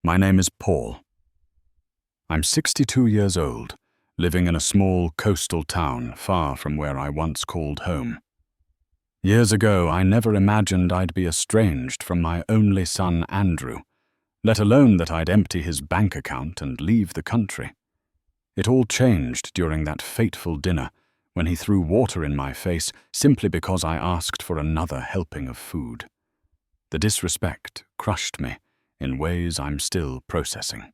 My name is Paul. I'm 62 years old, living in a small coastal town far from where I once called home. Years ago, I never imagined I'd be estranged from my only son, Andrew, let alone that I'd empty his bank account and leave the country. It all changed during that fateful dinner when he threw water in my face simply because I asked for another helping of food. The disrespect crushed me in ways I'm still processing.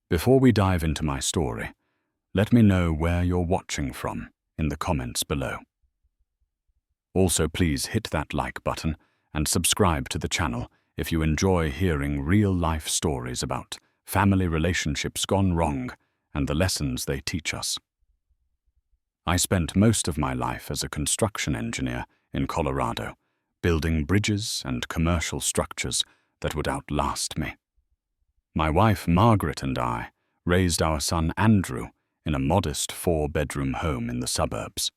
Before we dive into my story, let me know where you're watching from in the comments below. Also, please hit that like button and subscribe to the channel if you enjoy hearing real-life stories about family relationships gone wrong and the lessons they teach us. I spent most of my life as a construction engineer in Colorado, building bridges and commercial structures that would outlast me. My wife Margaret and I raised our son Andrew in a modest 4-bedroom home in the suburbs.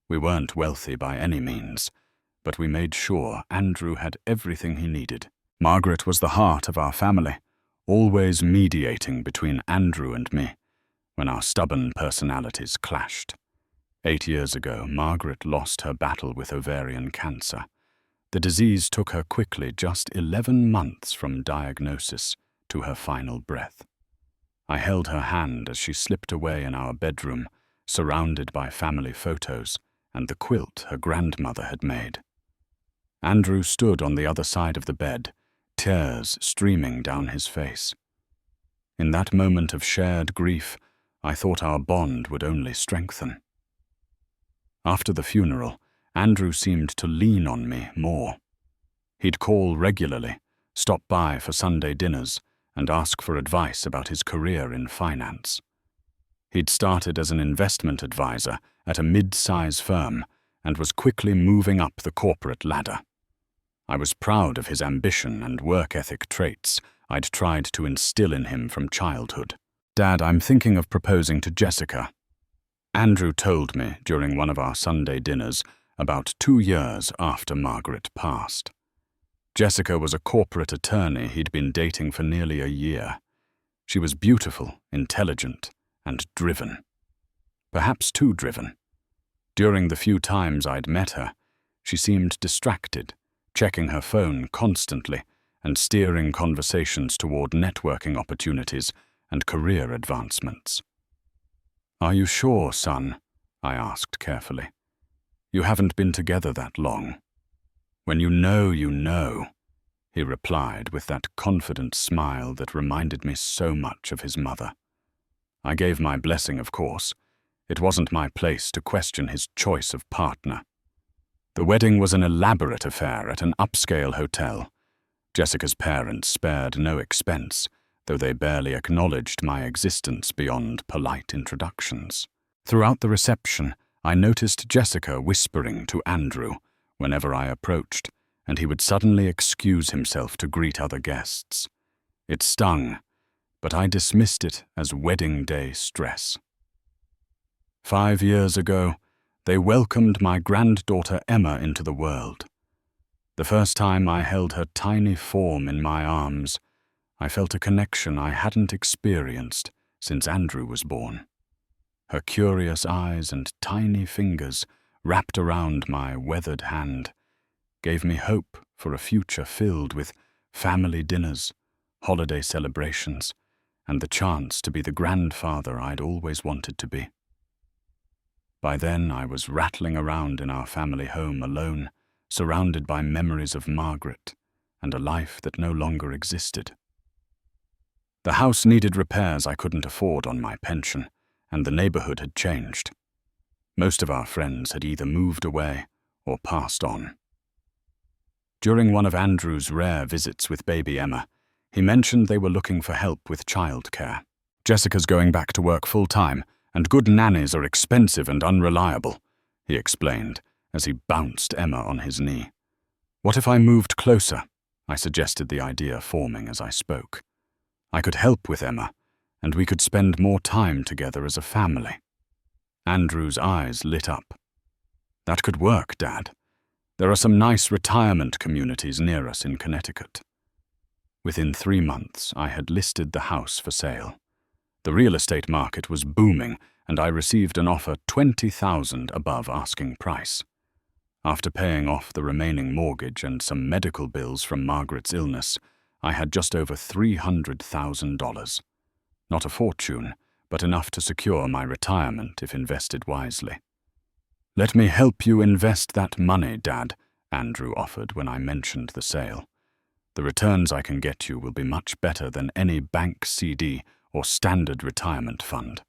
We weren't wealthy by any means, but we made sure Andrew had everything he needed. Margaret was the heart of our family, always mediating between Andrew and me when our stubborn personalities clashed. 8 years ago, Margaret lost her battle with ovarian cancer. The disease took her quickly, just 11 months from diagnosis to her final breath. I held her hand as she slipped away in our bedroom, surrounded by family photos and the quilt her grandmother had made. Andrew stood on the other side of the bed, tears streaming down his face. In that moment of shared grief, I thought our bond would only strengthen. After the funeral, Andrew seemed to lean on me more. He'd call regularly, stop by for Sunday dinners, and ask for advice about his career in finance. He'd started as an investment advisor at a mid-size firm and was quickly moving up the corporate ladder. I was proud of his ambition and work ethic traits I'd tried to instill in him from childhood. "Dad, I'm thinking of proposing to Jessica," Andrew told me during one of our Sunday dinners about 2 years after Margaret passed. Jessica was a corporate attorney he'd been dating for nearly a year. She was beautiful, intelligent, and driven. Perhaps too driven. During the few times I'd met her, she seemed distracted, checking her phone constantly and steering conversations toward networking opportunities and career advancements. "Are you sure, son?" I asked carefully. "You haven't been together that long." "When you know, you know," he replied with that confident smile that reminded me so much of his mother. I gave my blessing, of course. It wasn't my place to question his choice of partner. The wedding was an elaborate affair at an upscale hotel. Jessica's parents spared no expense, though they barely acknowledged my existence beyond polite introductions. Throughout the reception, I noticed Jessica whispering to Andrew whenever I approached, and he would suddenly excuse himself to greet other guests. It stung, but I dismissed it as wedding day stress. 5 years ago, they welcomed my granddaughter Emma into the world. The first time I held her tiny form in my arms, I felt a connection I hadn't experienced since Andrew was born. Her curious eyes and tiny fingers wrapped around my weathered hand gave me hope for a future filled with family dinners, holiday celebrations, and the chance to be the grandfather I'd always wanted to be. By then, I was rattling around in our family home alone, surrounded by memories of Margaret and a life that no longer existed. The house needed repairs I couldn't afford on my pension, and the neighborhood had changed. Most of our friends had either moved away or passed on. During one of Andrew's rare visits with baby Emma, he mentioned they were looking for help with childcare. "Jessica's going back to work full-time, and good nannies are expensive and unreliable," he explained as he bounced Emma on his knee. "What if I moved closer?" I suggested, the idea forming as I spoke. "I could help with Emma, and we could spend more time together as a family." Andrew's eyes lit up. "That could work, Dad. There are some nice retirement communities near us in Connecticut." Within 3 months, I had listed the house for sale. The real estate market was booming, and I received an offer $20,000 above asking price. After paying off the remaining mortgage and some medical bills from Margaret's illness, I had just over $300,000. Not a fortune, but enough to secure my retirement if invested wisely. "Let me help you invest that money, Dad," Andrew offered when I mentioned the sale. "The returns I can get you will be much better than any bank CD or standard retirement fund."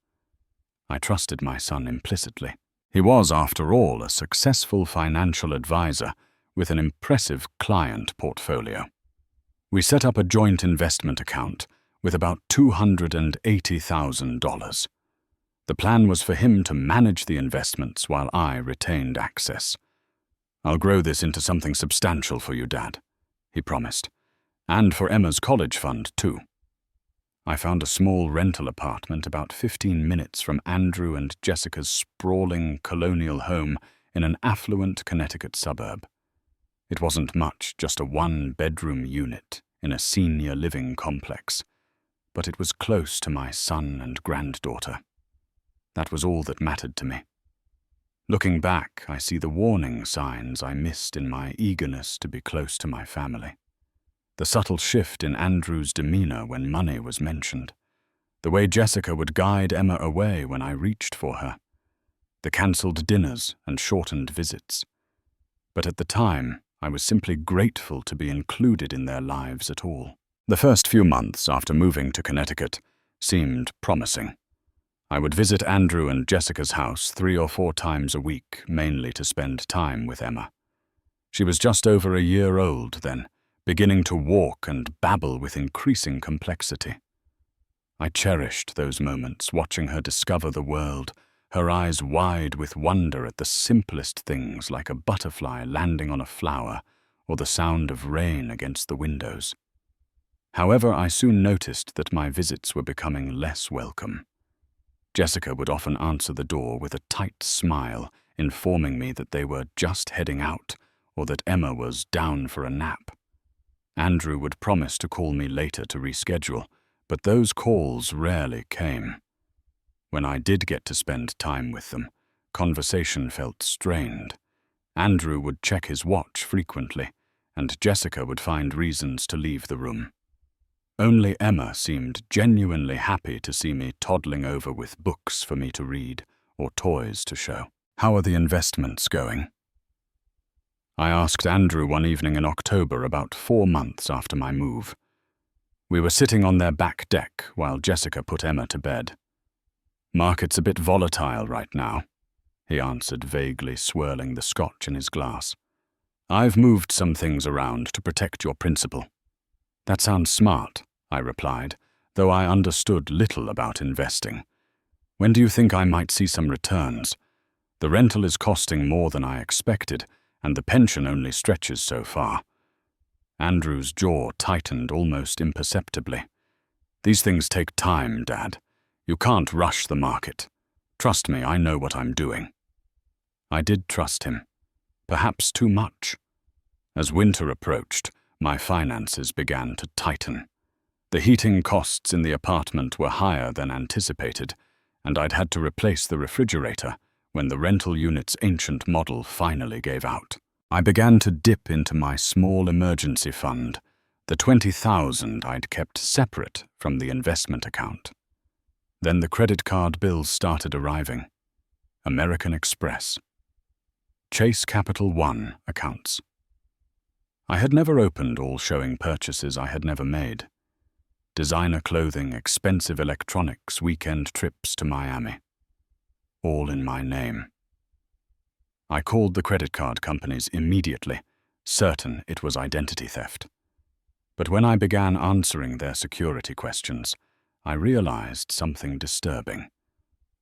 I trusted my son implicitly. He was, after all, a successful financial advisor with an impressive client portfolio. We set up a joint investment account with about $280,000. The plan was for him to manage the investments while I retained access. "I'll grow this into something substantial for you, Dad," he promised. "And for Emma's college fund, too." I found a small rental apartment about 15 minutes from Andrew and Jessica's sprawling colonial home in an affluent Connecticut suburb. It wasn't much, just a one-bedroom unit in a senior living complex, but it was close to my son and granddaughter. That was all that mattered to me. Looking back, I see the warning signs I missed in my eagerness to be close to my family. The subtle shift in Andrew's demeanor when money was mentioned. The way Jessica would guide Emma away when I reached for her. The cancelled dinners and shortened visits. But at the time, I was simply grateful to be included in their lives at all. The first few months after moving to Connecticut seemed promising. I would visit Andrew and Jessica's house 3 or 4 times a week, mainly to spend time with Emma. She was just over a year old then, beginning to walk and babble with increasing complexity. I cherished those moments, watching her discover the world, her eyes wide with wonder at the simplest things like a butterfly landing on a flower or the sound of rain against the windows. However, I soon noticed that my visits were becoming less welcome. Jessica would often answer the door with a tight smile, informing me that they were just heading out or that Emma was down for a nap. Andrew would promise to call me later to reschedule, but those calls rarely came. When I did get to spend time with them, conversation felt strained. Andrew would check his watch frequently, and Jessica would find reasons to leave the room. Only Emma seemed genuinely happy to see me toddling over with books for me to read or toys to show. "How are the investments going?" I asked Andrew one evening in October, about 4 months after my move. We were sitting on their back deck while Jessica put Emma to bed. "Market's a bit volatile right now," he answered, vaguely swirling the scotch in his glass. "I've moved some things around to protect your principal." "That sounds smart," I replied, though I understood little about investing. "When do you think I might see some returns? The rental is costing more than I expected, and the pension only stretches so far." Andrew's jaw tightened almost imperceptibly. "These things take time, Dad. You can't rush the market. Trust me, I know what I'm doing." I did trust him. Perhaps too much. As winter approached, my finances began to tighten. The heating costs in the apartment were higher than anticipated, and I'd had to replace the refrigerator when the rental unit's ancient model finally gave out. I began to dip into my small emergency fund, the $20,000 I'd kept separate from the investment account. Then the credit card bills started arriving. American Express. Chase Capital One accounts. I had never opened all showing purchases I had never made. Designer clothing, expensive electronics, weekend trips to Miami. All in my name. I called the credit card companies immediately, certain it was identity theft. But when I began answering their security questions, I realized something disturbing.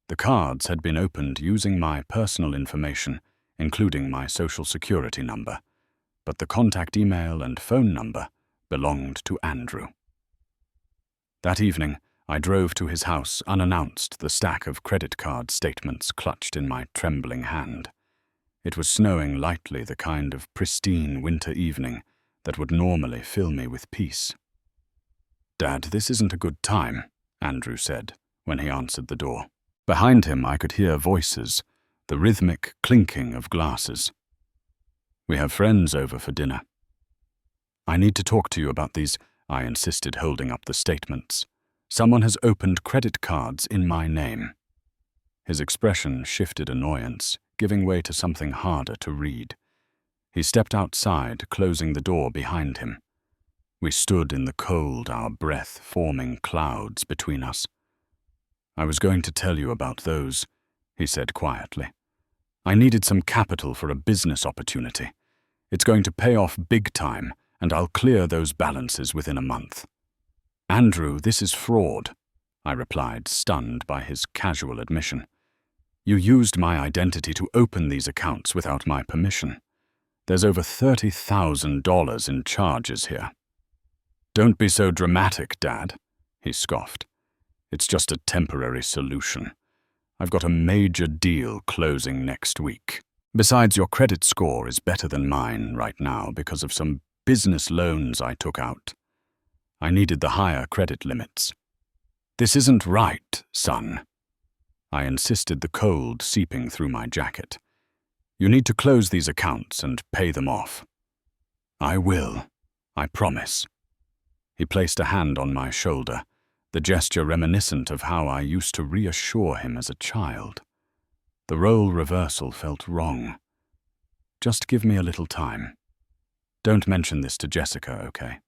The cards had been opened using my personal information, including my social security number, but the contact email and phone number belonged to Andrew. That evening, I drove to his house unannounced, the stack of credit card statements clutched in my trembling hand. It was snowing lightly, the kind of pristine winter evening that would normally fill me with peace. "Dad, this isn't a good time," Andrew said when he answered the door. Behind him I could hear voices, the rhythmic clinking of glasses. "We have friends over for dinner." "I need to talk to you about these," I insisted, holding up the statements. "Someone has opened credit cards in my name." His expression shifted annoyance, giving way to something harder to read. He stepped outside, closing the door behind him. We stood in the cold, our breath forming clouds between us. "I was going to tell you about those," he said quietly. "I needed some capital for a business opportunity. It's going to pay off big time, and I'll clear those balances within a month." "Andrew, this is fraud," I replied, stunned by his casual admission. "You used my identity to open these accounts without my permission. There's over $30,000 in charges here." "Don't be so dramatic, Dad," he scoffed. "It's just a temporary solution. I've got a major deal closing next week. Besides, your credit score is better than mine right now because of some business loans I took out. I needed the higher credit limits." "This isn't right, son," I insisted, the cold seeping through my jacket. "You need to close these accounts and pay them off." "I will, I promise." He placed a hand on my shoulder, the gesture reminiscent of how I used to reassure him as a child. The role reversal felt wrong. "Just give me a little time. Don't mention this to Jessica, okay?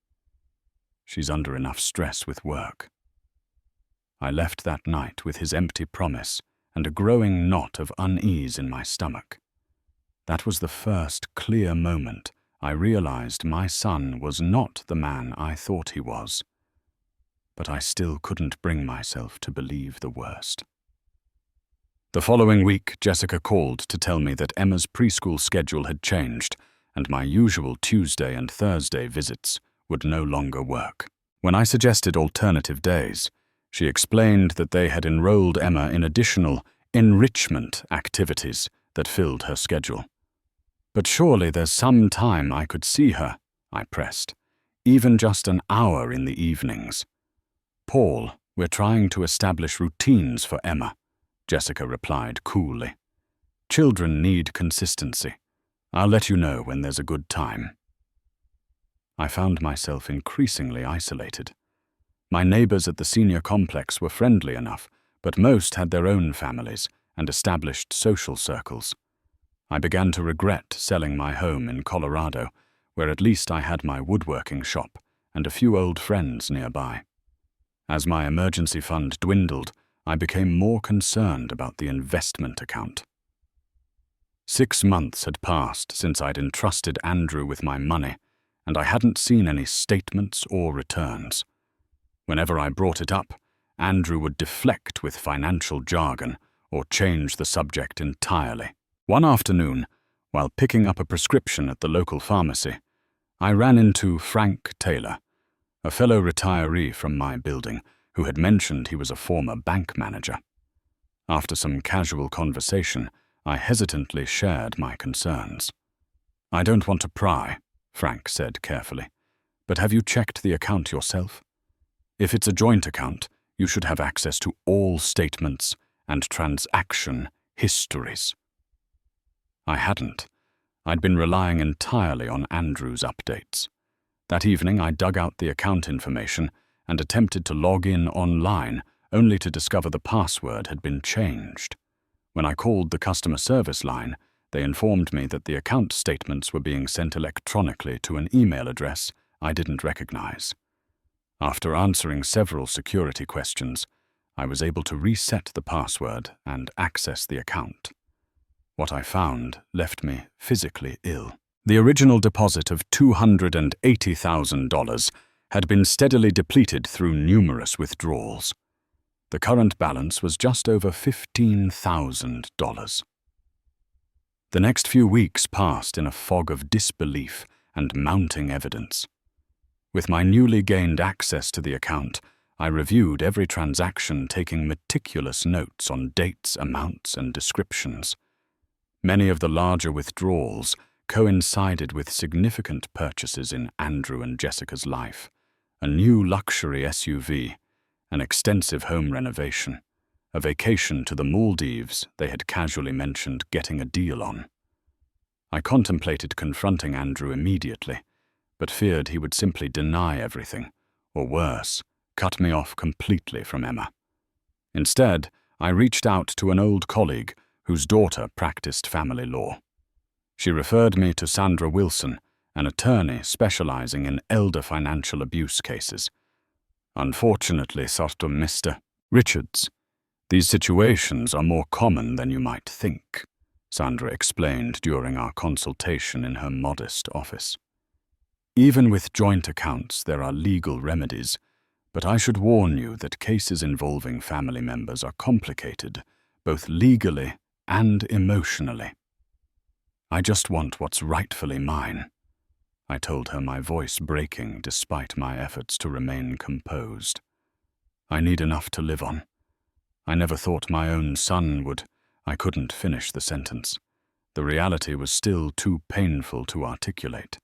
She's under enough stress with work." I left that night with his empty promise and a growing knot of unease in my stomach. That was the first clear moment I realized my son was not the man I thought he was. But I still couldn't bring myself to believe the worst. The following week, Jessica called to tell me that Emma's preschool schedule had changed and my usual Tuesday and Thursday visits would no longer work. When I suggested alternative days, she explained that they had enrolled Emma in additional enrichment activities that filled her schedule. "But surely there's some time I could see her," I pressed, "even just an hour in the evenings." "Paul, we're trying to establish routines for Emma," Jessica replied coolly. "Children need consistency. I'll let you know when there's a good time." I found myself increasingly isolated. My neighbors at the senior complex were friendly enough, but most had their own families and established social circles. I began to regret selling my home in Colorado, where at least I had my woodworking shop and a few old friends nearby. As my emergency fund dwindled, I became more concerned about the investment account. 6 months had passed since I'd entrusted Andrew with my money, and I hadn't seen any statements or returns. Whenever I brought it up, Andrew would deflect with financial jargon or change the subject entirely. One afternoon, while picking up a prescription at the local pharmacy, I ran into Frank Taylor, a fellow retiree from my building who had mentioned he was a former bank manager. After some casual conversation, I hesitantly shared my concerns. "I don't want to pry," Frank said carefully, "but have you checked the account yourself? If it's a joint account, you should have access to all statements and transaction histories." I hadn't. I'd been relying entirely on Andrew's updates. That evening, I dug out the account information and attempted to log in online, only to discover the password had been changed. When I called the customer service line, they informed me that the account statements were being sent electronically to an email address I didn't recognize. After answering several security questions, I was able to reset the password and access the account. What I found left me physically ill. The original deposit of $280,000 had been steadily depleted through numerous withdrawals. The current balance was just over $15,000. The next few weeks passed in a fog of disbelief and mounting evidence. With my newly gained access to the account, I reviewed every transaction, taking meticulous notes on dates, amounts, and descriptions. Many of the larger withdrawals coincided with significant purchases in Andrew and Jessica's life, a new luxury SUV, an extensive home renovation, a vacation to the Maldives they had casually mentioned getting a deal on. I contemplated confronting Andrew immediately, but feared he would simply deny everything, or worse, cut me off completely from Emma. Instead, I reached out to an old colleague whose daughter practiced family law. She referred me to Sandra Wilson, an attorney specializing in elder financial abuse cases. Unfortunately, Mr. Richards, these situations are more common than you might think, Sandra explained during our consultation in her modest office. Even with joint accounts, there are legal remedies, but I should warn you that cases involving family members are complicated, both legally and emotionally. I just want what's rightfully mine, I told her, my voice breaking despite my efforts to remain composed. I need enough to live on. I never thought my own son would. I couldn't finish the sentence. The reality was still too painful to articulate.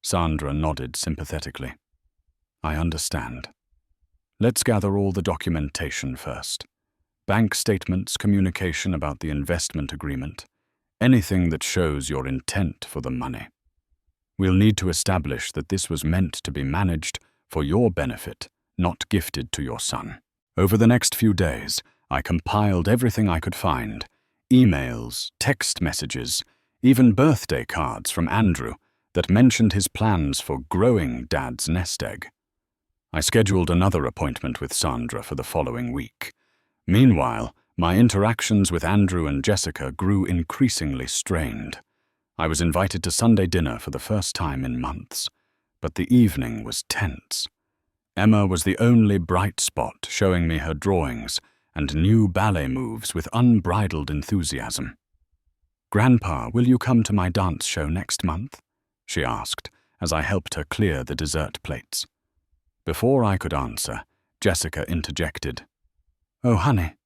Sandra nodded sympathetically. I understand. Let's gather all the documentation first. Bank statements, communication about the investment agreement, anything that shows your intent for the money. We'll need to establish that this was meant to be managed for your benefit, not gifted to your son. Over the next few days, I compiled everything I could find, emails, text messages, even birthday cards from Andrew that mentioned his plans for growing Dad's nest egg. I scheduled another appointment with Sandra for the following week. Meanwhile, my interactions with Andrew and Jessica grew increasingly strained. I was invited to Sunday dinner for the first time in months, but the evening was tense. Emma was the only bright spot, showing me her drawings and new ballet moves with unbridled enthusiasm. "Grandpa, will you come to my dance show next month?" she asked as I helped her clear the dessert plates. Before I could answer, Jessica interjected. "Oh, honey,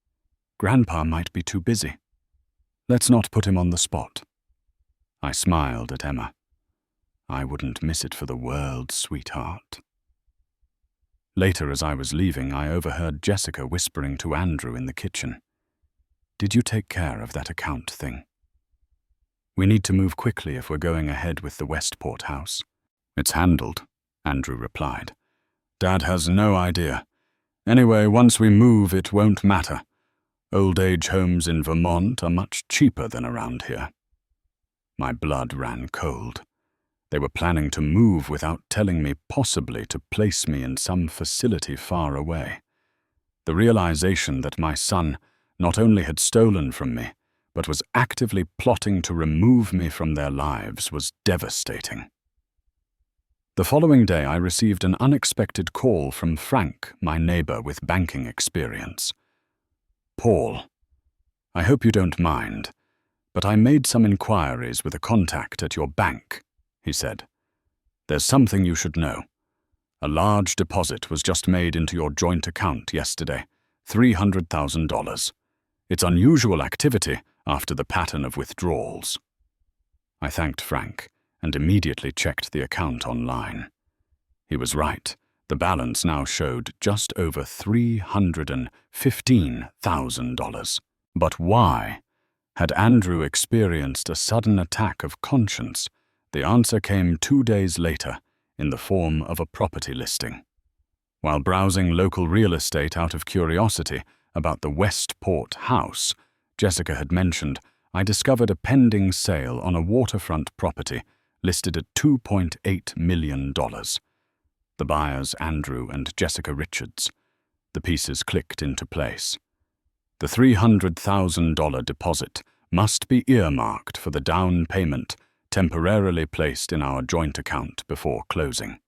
Grandpa might be too busy. Let's not put him on the spot." I smiled at Emma. I wouldn't miss it for the world, sweetheart. Later, as I was leaving, I overheard Jessica whispering to Andrew in the kitchen. "Did you take care of that account thing? We need to move quickly if we're going ahead with the Westport house." "It's handled," Andrew replied. "Dad has no idea. Anyway, once we move, it won't matter. Old age homes in Vermont are much cheaper than around here." My blood ran cold. They were planning to move without telling me, possibly to place me in some facility far away. The realization that my son not only had stolen from me, but was actively plotting to remove me from their lives was devastating. The following day, I received an unexpected call from Frank, my neighbor with banking experience. "Paul, I hope you don't mind, but I made some inquiries with a contact at your bank," he said. "There's something you should know. A large deposit was just made into your joint account yesterday, $300,000. It's unusual activity after the pattern of withdrawals." I thanked Frank and immediately checked the account online. He was right. The balance now showed just over $315,000. But why? Had Andrew experienced a sudden attack of conscience? The answer came 2 days later in the form of a property listing. While browsing local real estate out of curiosity about the Westport house Jessica had mentioned, I discovered a pending sale on a waterfront property listed at $2.8 million. The buyers, Andrew and Jessica Richards. The pieces clicked into place. The $300,000 deposit must be earmarked for the down payment temporarily placed in our joint account before closing.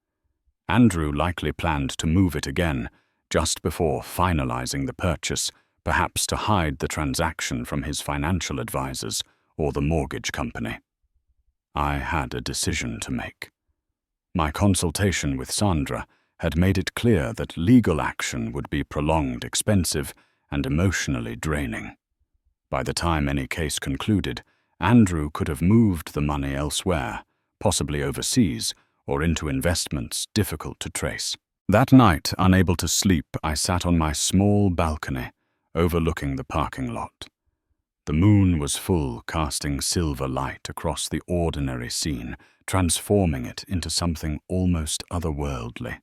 Andrew likely planned to move it again just before finalizing the purchase, perhaps to hide the transaction from his financial advisors or the mortgage company. I had a decision to make. My consultation with Sandra had made it clear that legal action would be prolonged, expensive, and emotionally draining. By the time any case concluded, Andrew could have moved the money elsewhere, possibly overseas, or into investments difficult to trace. That night, unable to sleep, I sat on my small balcony, overlooking the parking lot. The moon was full, casting silver light across the ordinary scene, transforming it into something almost otherworldly.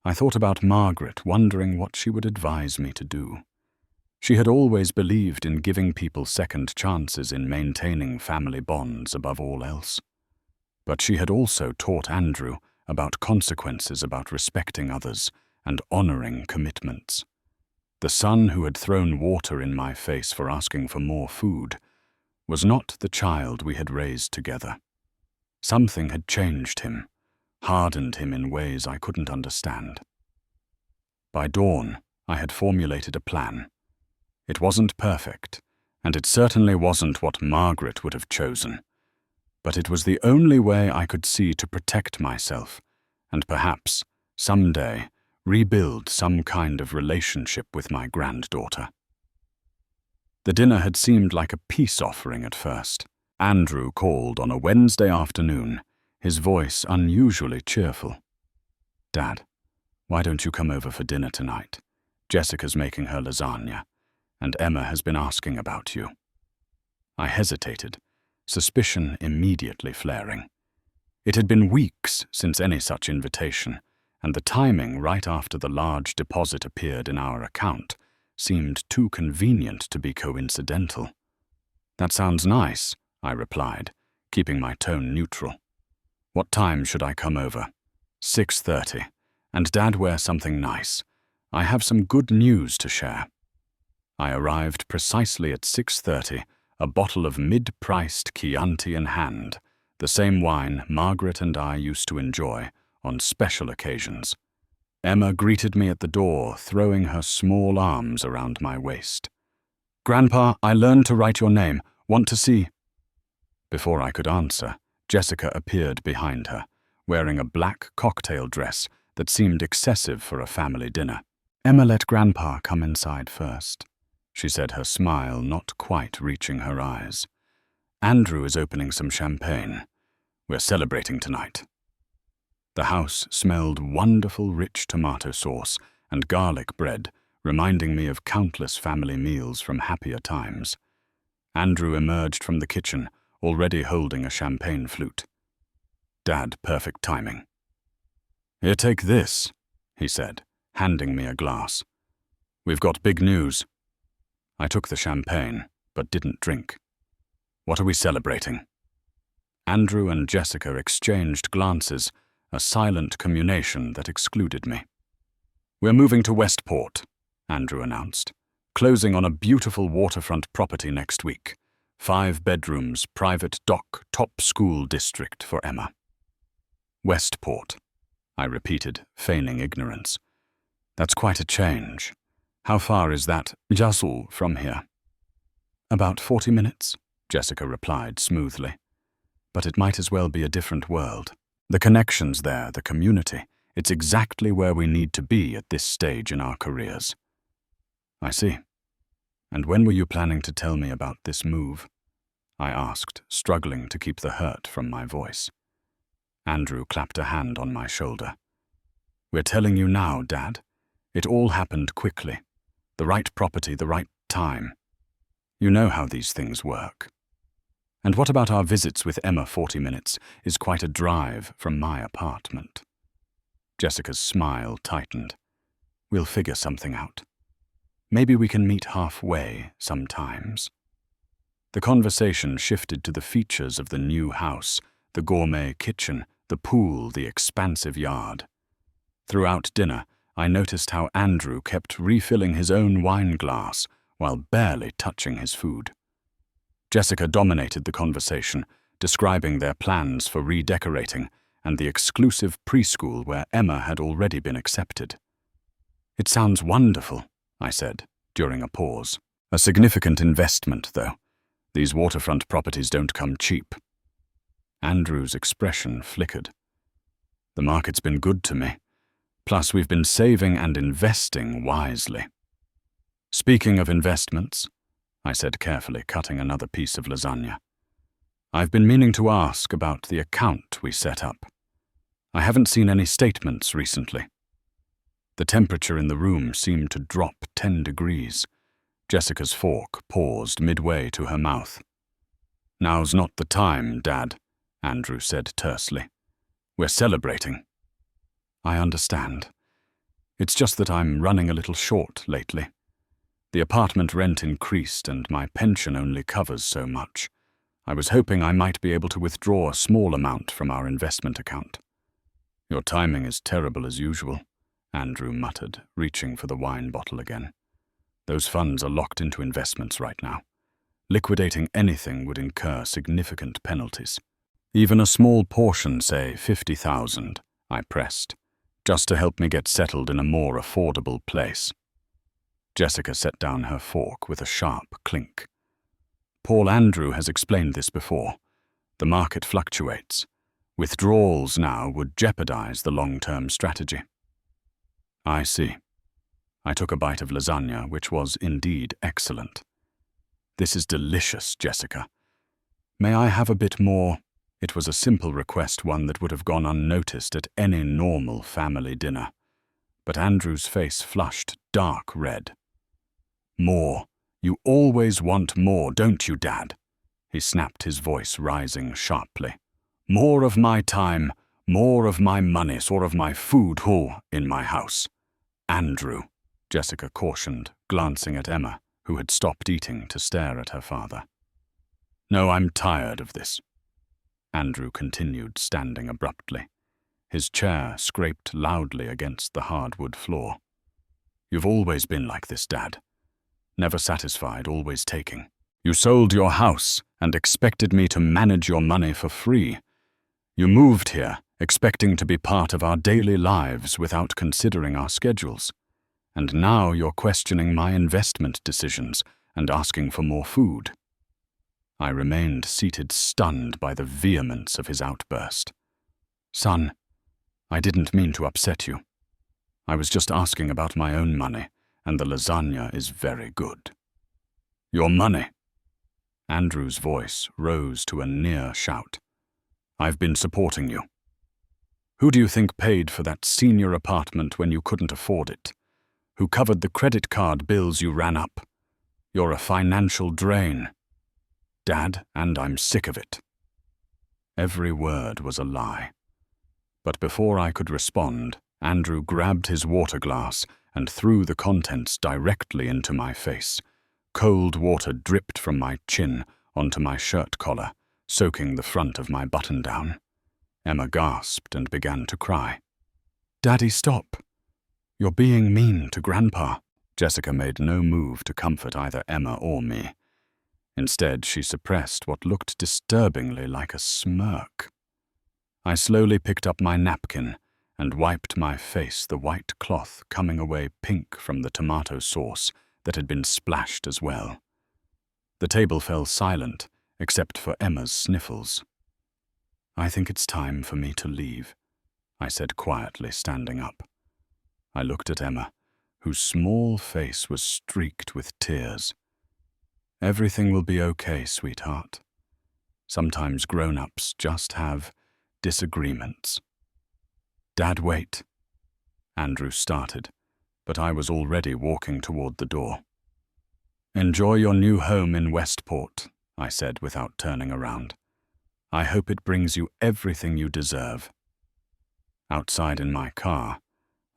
I thought about Margaret, wondering what she would advise me to do. She had always believed in giving people second chances in maintaining family bonds above all else. But she had also taught Andrew about consequences, about respecting others and honoring commitments. The son who had thrown water in my face for asking for more food was not the child we had raised together. Something had changed him, hardened him in ways I couldn't understand. By dawn, I had formulated a plan. It wasn't perfect, and it certainly wasn't what Margaret would have chosen. But it was the only way I could see to protect myself, and perhaps, someday, rebuild some kind of relationship with my granddaughter. The dinner had seemed like a peace offering at first. Andrew called on a Wednesday afternoon, his voice unusually cheerful. "Dad, why don't you come over for dinner tonight? Jessica's making her lasagna, and Emma has been asking about you." I hesitated, suspicion immediately flaring. It had been weeks since any such invitation, and the timing right after the large deposit appeared in our account seemed too convenient to be coincidental. "That sounds nice," I replied, keeping my tone neutral. "What time should I come over?" 6:30, and Dad, wear something nice. I have some good news to share." I arrived precisely at 6:30, a bottle of mid-priced Chianti in hand, the same wine Margaret and I used to enjoy on special occasions. Emma greeted me at the door, throwing her small arms around my waist. "Grandpa, I learned to write your name. Want to see?" Before I could answer, Jessica appeared behind her, wearing a black cocktail dress that seemed excessive for a family dinner. "Emma let Grandpa come inside first," she said, her smile not quite reaching her eyes. "Andrew is opening some champagne. We're celebrating tonight." The house smelled wonderful rich tomato sauce and garlic bread, reminding me of countless family meals from happier times. Andrew emerged from the kitchen, already holding a champagne flute. "Dad, perfect timing." "Here, take this," he said, handing me a glass. "We've got big news." I took the champagne, but didn't drink. "What are we celebrating?" Andrew and Jessica exchanged glances, a silent communication that excluded me. "We're moving to Westport," Andrew announced, "closing on a beautiful waterfront property next week. 5 bedrooms, private dock, top school district for Emma." "Westport," I repeated, feigning ignorance. "That's quite a change. How far is that Jasul from here?" "About 40 minutes," Jessica replied smoothly. "But it might as well be a different world. The connections there, the community, it's exactly where we need to be at this stage in our careers." "I see. And when were you planning to tell me about this move?" I asked, struggling to keep the hurt from my voice. Andrew clapped a hand on my shoulder. "We're telling you now, Dad. It all happened quickly. The right property, the right time. You know how these things work. And what about our visits with Emma? 40 minutes is quite a drive from my apartment." Jessica's smile tightened. "We'll figure something out. Maybe we can meet halfway sometimes." The conversation shifted to the features of the new house, the gourmet kitchen, the pool, the expansive yard. Throughout dinner, I noticed how Andrew kept refilling his own wine glass while barely touching his food. Jessica dominated the conversation, describing their plans for redecorating and the exclusive preschool where Emma had already been accepted. "It sounds wonderful," I said, during a pause. "A significant investment, though. These waterfront properties don't come cheap." Andrew's expression flickered. "The market's been good to me. Plus, we've been saving and investing wisely." "Speaking of investments," I said carefully, cutting another piece of lasagna, "I've been meaning to ask about the account we set up. I haven't seen any statements recently." The temperature in the room seemed to drop 10 degrees. Jessica's fork paused midway to her mouth. "Now's not the time, Dad," Andrew said tersely. "We're celebrating." "I understand. It's just that I'm running a little short lately. The apartment rent increased and my pension only covers so much. I was hoping I might be able to withdraw a small amount from our investment account." "Your timing is terrible as usual," Andrew muttered, reaching for the wine bottle again. "Those funds are locked into investments right now. Liquidating anything would incur significant penalties." "Even a small portion, say 50,000, I pressed, just to help me get settled in a more affordable place." Jessica set down her fork with a sharp clink. "Paul Andrew has explained this before. The market fluctuates. Withdrawals now would jeopardize the long-term strategy." "I see." I took a bite of lasagna, which was indeed excellent. "This is delicious, Jessica. May I have a bit more?" It was a simple request, one that would have gone unnoticed at any normal family dinner. But Andrew's face flushed dark red. "More. You always want more, don't you, Dad?" He snapped, his voice rising sharply. "More of my time, more of my money, or of my food in my house." "Andrew," Jessica cautioned, glancing at Emma, who had stopped eating to stare at her father. "No, I'm tired of this." Andrew continued, standing abruptly. His chair scraped loudly against the hardwood floor. "You've always been like this, Dad. Never satisfied, always taking. You sold your house and expected me to manage your money for free. You moved here, expecting to be part of our daily lives without considering our schedules. And now you're questioning my investment decisions and asking for more food." I remained seated, stunned by the vehemence of his outburst. "Son, I didn't mean to upset you. I was just asking about my own money, and the lasagna is very good." "Your money?" Andrew's voice rose to a near shout. "I've been supporting you. Who do you think paid for that senior apartment when you couldn't afford it? Who covered the credit card bills you ran up? You're a financial drain, Dad, and I'm sick of it." Every word was a lie. But before I could respond, Andrew grabbed his water glass and threw the contents directly into my face. Cold water dripped from my chin onto my shirt collar, soaking the front of my button-down. Emma gasped and began to cry. "Daddy, stop. You're being mean to Grandpa." Jessica made no move to comfort either Emma or me. Instead, she suppressed what looked disturbingly like a smirk. I slowly picked up my napkin and wiped my face, the white cloth coming away pink from the tomato sauce that had been splashed as well. The table fell silent, except for Emma's sniffles. "I think it's time for me to leave," I said quietly, standing up. I looked at Emma, whose small face was streaked with tears. "Everything will be okay, sweetheart. Sometimes grown-ups just have disagreements." "Dad, wait." Andrew started, but I was already walking toward the door. "Enjoy your new home in Westport," I said without turning around. "I hope it brings you everything you deserve." Outside in my car,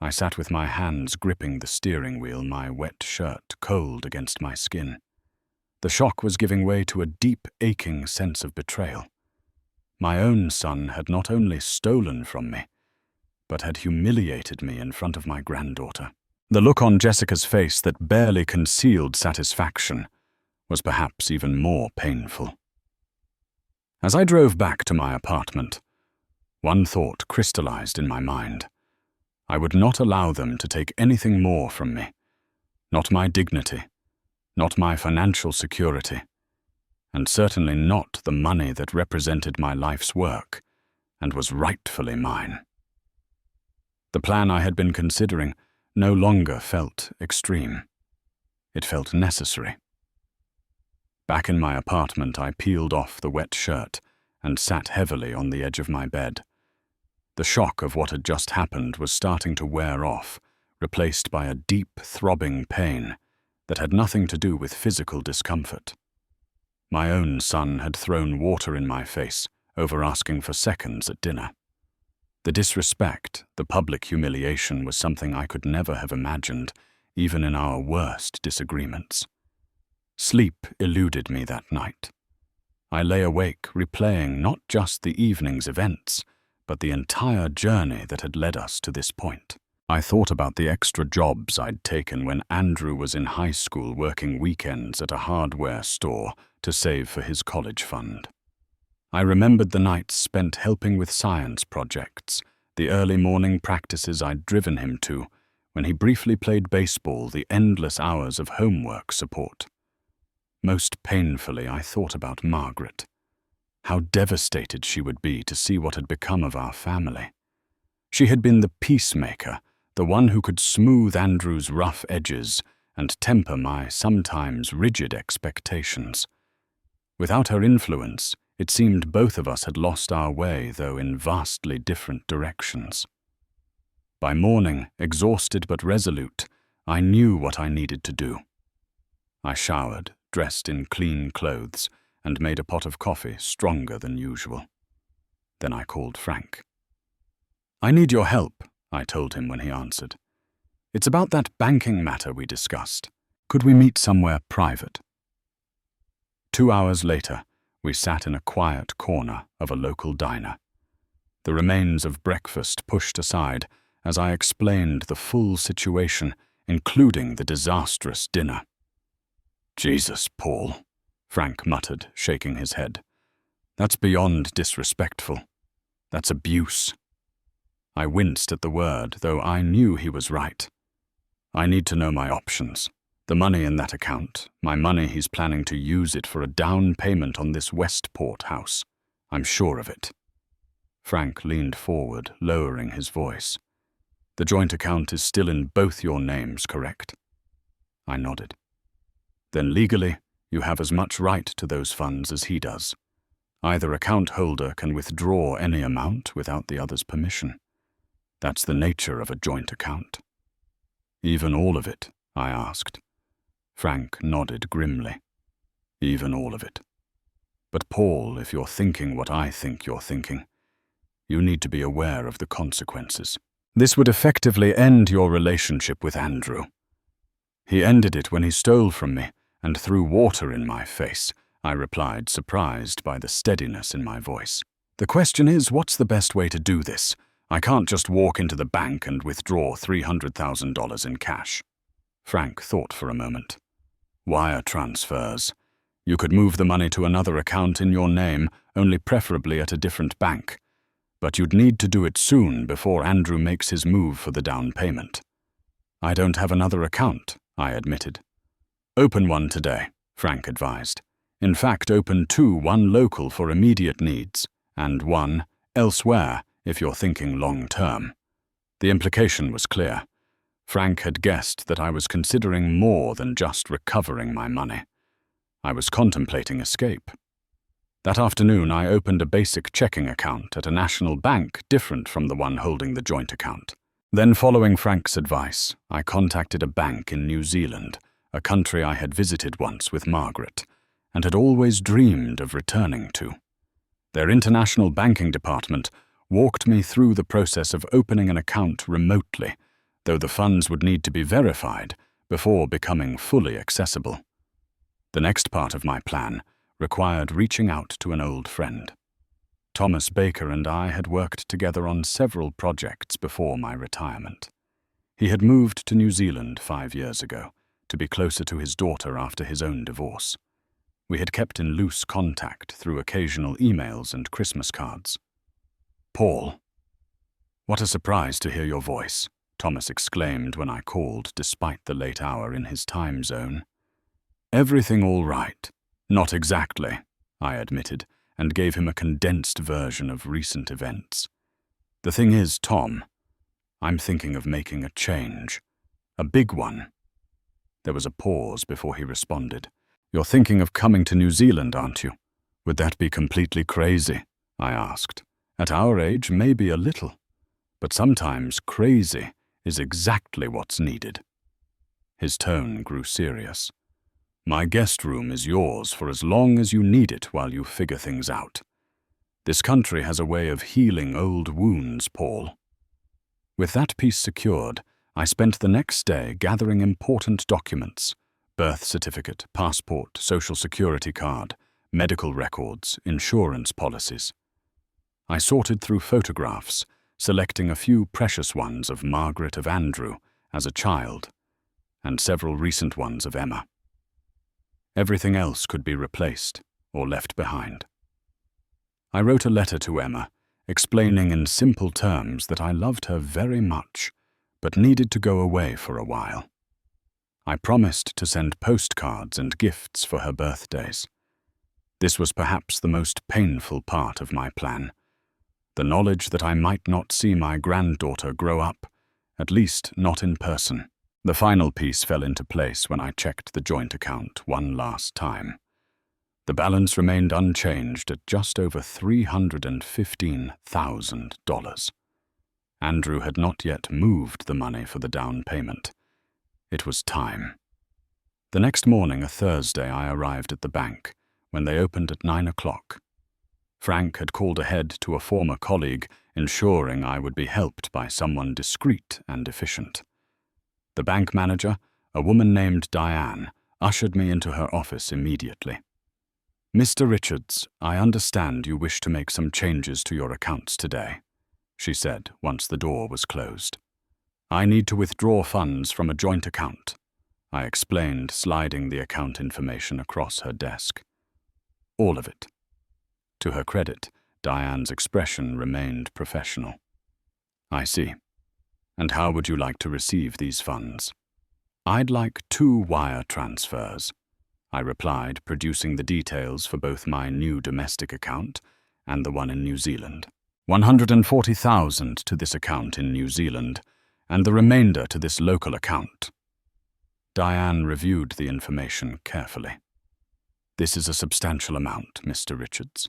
I sat with my hands gripping the steering wheel, my wet shirt cold against my skin. The shock was giving way to a deep, aching sense of betrayal. My own son had not only stolen from me, but had humiliated me in front of my granddaughter. The look on Jessica's face that barely concealed satisfaction was perhaps even more painful. As I drove back to my apartment, one thought crystallized in my mind. I would not allow them to take anything more from me. Not my dignity, not my financial security, and certainly not the money that represented my life's work and was rightfully mine. The plan I had been considering no longer felt extreme. It felt necessary. Back in my apartment, I peeled off the wet shirt and sat heavily on the edge of my bed. The shock of what had just happened was starting to wear off, replaced by a deep, throbbing pain that had nothing to do with physical discomfort. My own son had thrown water in my face over asking for seconds at dinner. The disrespect, the public humiliation was something I could never have imagined, even in our worst disagreements. Sleep eluded me that night. I lay awake replaying not just the evening's events, but the entire journey that had led us to this point. I thought about the extra jobs I'd taken when Andrew was in high school working weekends at a hardware store to save for his college fund. I remembered the nights spent helping with science projects, the early morning practices I'd driven him to, when he briefly played baseball, the endless hours of homework support. Most painfully, I thought about Margaret. How devastated she would be to see what had become of our family. She had been the peacemaker, the one who could smooth Andrew's rough edges and temper my sometimes rigid expectations. Without her influence, it seemed both of us had lost our way, though in vastly different directions. By morning, exhausted but resolute, I knew what I needed to do. I showered, dressed in clean clothes, and made a pot of coffee stronger than usual. Then I called Frank. "I need your help," I told him when he answered. "It's about that banking matter we discussed. Could we meet somewhere private?" 2 hours later, we sat in a quiet corner of a local diner. The remains of breakfast pushed aside as I explained the full situation, including the disastrous dinner. "Jesus, Paul," Frank muttered, shaking his head. "That's beyond disrespectful. That's abuse." I winced at the word, though I knew he was right. I need to know my options. The money in that account, my money he's planning to use it for a down payment on this Westport house. I'm sure of it. Frank leaned forward, lowering his voice. "The joint account is still in both your names, correct?" I nodded. "Then legally, you have as much right to those funds as he does. Either account holder can withdraw any amount without the other's permission. That's the nature of a joint account." "Even all of it?" I asked. Frank nodded grimly. "Even all of it. But Paul, if you're thinking what I think you're thinking, you need to be aware of the consequences. This would effectively end your relationship with Andrew. He ended it when he stole from me and threw water in my face," I replied, surprised by the steadiness in my voice. "The question is, what's the best way to do this? I can't just walk into the bank and withdraw $300,000 in cash." Frank thought for a moment. "Wire transfers. You could move the money to another account in your name, only preferably at a different bank. But you'd need to do it soon before Andrew makes his move for the down payment." "I don't have another account," I admitted. "Open one today," Frank advised. "In fact, open two, one local for immediate needs, and one elsewhere if you're thinking long-term." The implication was clear. Frank had guessed that I was considering more than just recovering my money. I was contemplating escape. That afternoon, I opened a basic checking account at a national bank different from the one holding the joint account. Then, following Frank's advice, I contacted a bank in New Zealand, a country I had visited once with Margaret, and had always dreamed of returning to. Their international banking department walked me through the process of opening an account remotely, though the funds would need to be verified before becoming fully accessible. The next part of my plan required reaching out to an old friend. Thomas Baker and I had worked together on several projects before my retirement. He had moved to New Zealand 5 years ago to be closer to his daughter after his own divorce. We had kept in loose contact through occasional emails and Christmas cards. "Paul, what a surprise to hear your voice," Thomas exclaimed when I called despite the late hour in his time zone. "Everything all right?" "Not exactly," I admitted, and gave him a condensed version of recent events. "The thing is, Tom, I'm thinking of making a change. A big one." There was a pause before he responded. "You're thinking of coming to New Zealand, aren't you? Would that be completely crazy?" I asked. "At our age, maybe a little. But sometimes crazy is exactly what's needed." His tone grew serious. "My guest room is yours for as long as you need it while you figure things out. This country has a way of healing old wounds, Paul." With that piece secured, I spent the next day gathering important documents: birth certificate, passport, social security card, medical records, insurance policies. I sorted through photographs, selecting a few precious ones of Margaret of Andrew as a child, and several recent ones of Emma. Everything else could be replaced or left behind. I wrote a letter to Emma, explaining in simple terms that I loved her very much, but needed to go away for a while. I promised to send postcards and gifts for her birthdays. This was perhaps the most painful part of my plan: the knowledge that I might not see my granddaughter grow up, at least not in person. The final piece fell into place when I checked the joint account one last time. The balance remained unchanged at just over $315,000. Andrew had not yet moved the money for the down payment. It was time. The next morning, a Thursday, I arrived at the bank when they opened at 9 o'clock. Frank had called ahead to a former colleague, ensuring I would be helped by someone discreet and efficient. The bank manager, a woman named Diane, ushered me into her office immediately. "Mr. Richards, I understand you wish to make some changes to your accounts today," she said once the door was closed. "I need to withdraw funds from a joint account," I explained, sliding the account information across her desk. "All of it." To her credit, Diane's expression remained professional. "I see. And how would you like to receive these funds?" "I'd like 2 wire transfers," I replied, producing the details for both my new domestic account and the one in New Zealand. $140,000 to this account in New Zealand, and the remainder to this local account. Diane reviewed the information carefully. "This is a substantial amount, Mr. Richards.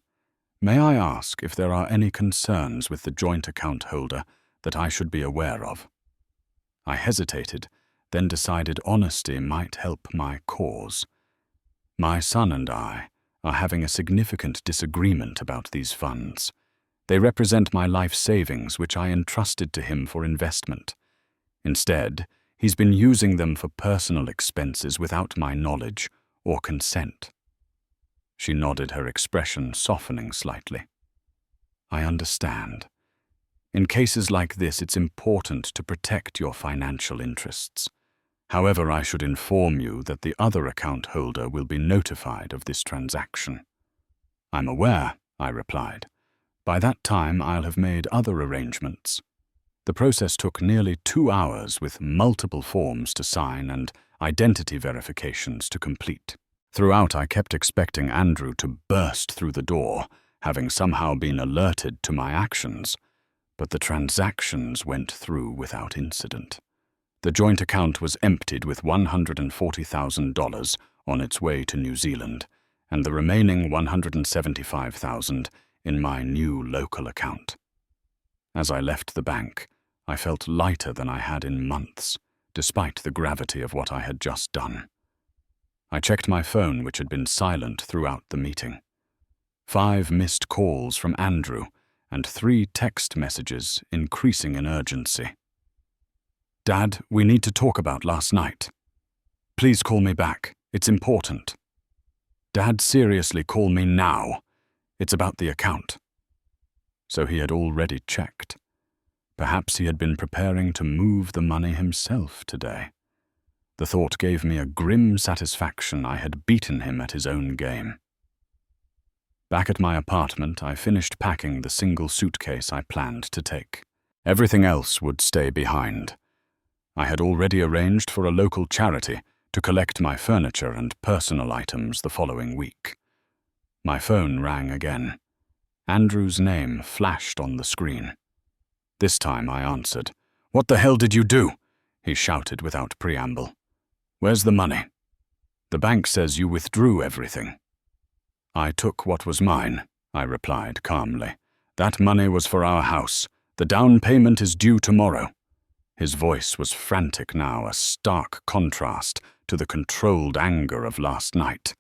May I ask if there are any concerns with the joint account holder that I should be aware of?" I hesitated, then decided honesty might help my cause. My son and I are having a significant disagreement about these funds. They represent my life savings, which I entrusted to him for investment. Instead, he's been using them for personal expenses without my knowledge or consent. She nodded, her expression softening slightly. "I understand. In cases like this, it's important to protect your financial interests. However, I should inform you that the other account holder will be notified of this transaction." "I'm aware," I replied. "By that time, I'll have made other arrangements." The process took nearly 2 hours with multiple forms to sign and identity verifications to complete. Throughout, I kept expecting Andrew to burst through the door, having somehow been alerted to my actions, but the transactions went through without incident. The joint account was emptied with $140,000 on its way to New Zealand, and the remaining $175,000 in my new local account. As I left the bank, I felt lighter than I had in months, despite the gravity of what I had just done. I checked my phone, which had been silent throughout the meeting. 5 missed calls from Andrew, and 3 text messages increasing in urgency. "Dad, we need to talk about last night. Please call me back. It's important. Dad, seriously, call me now. It's about the account." So he had already checked. Perhaps he had been preparing to move the money himself today. The thought gave me a grim satisfaction I had beaten him at his own game. Back at my apartment, I finished packing the single suitcase I planned to take. Everything else would stay behind. I had already arranged for a local charity to collect my furniture and personal items the following week. My phone rang again. Andrew's name flashed on the screen. This time I answered. "What the hell did you do?" he shouted without preamble. "Where's the money?" "The bank says you withdrew everything." "I took what was mine," I replied calmly. "That money was for our house. The down payment is due tomorrow." His voice was frantic now, a stark contrast to the controlled anger of last night.